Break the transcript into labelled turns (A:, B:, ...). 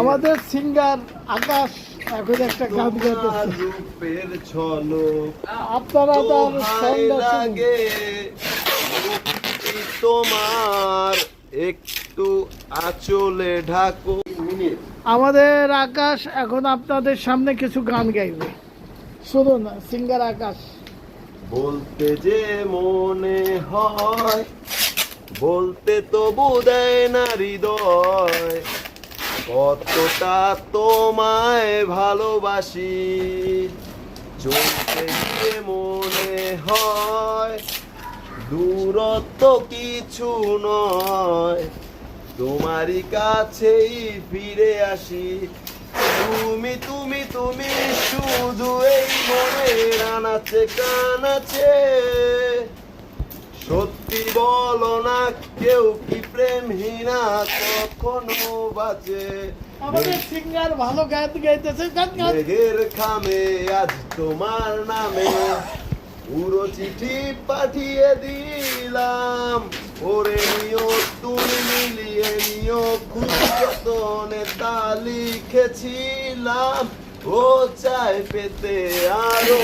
A: আমাদের সিঙ্গার আকাশ এখন একটা গান গাইতেছে।
B: রূপের ঝলক
A: আপনারা তার সঙ্গে
B: লাগে তোমার একটু আঁচলে ঢাকো।
A: আমাদের আকাশ এখন আপনাদের সামনে কিছু গান গাইবে, শুনুন সিঙ্গার আকাশ।
B: বলতে যে মনে হয়, বলতে তো বোধয় না হৃদয়, কতটা তোমায় ভালোবাসি। চলতে গিয়ে মনে হয় দূরত্ব কিছু নয়, তোমারই কাছেই ফিরে আসি। তুমি তুমি তুমি শুধু এই মনের আনাচে কানাচে, সত্যি বলো না কেউ কি প্রেমহীনা কখনো বাঁচে।
A: আমাদের সিঙ্গার ভালো গান গাইতেছে, গান গান।
B: মেঘের খামে আজ তোমার নামে পুরো চিঠি পাঠিয়ে দিলাম, ওরে নিও তুমি মিলিয়ে নিও, খুব যতনে তা লিখেছিলাম। ও চাই পেতে আরো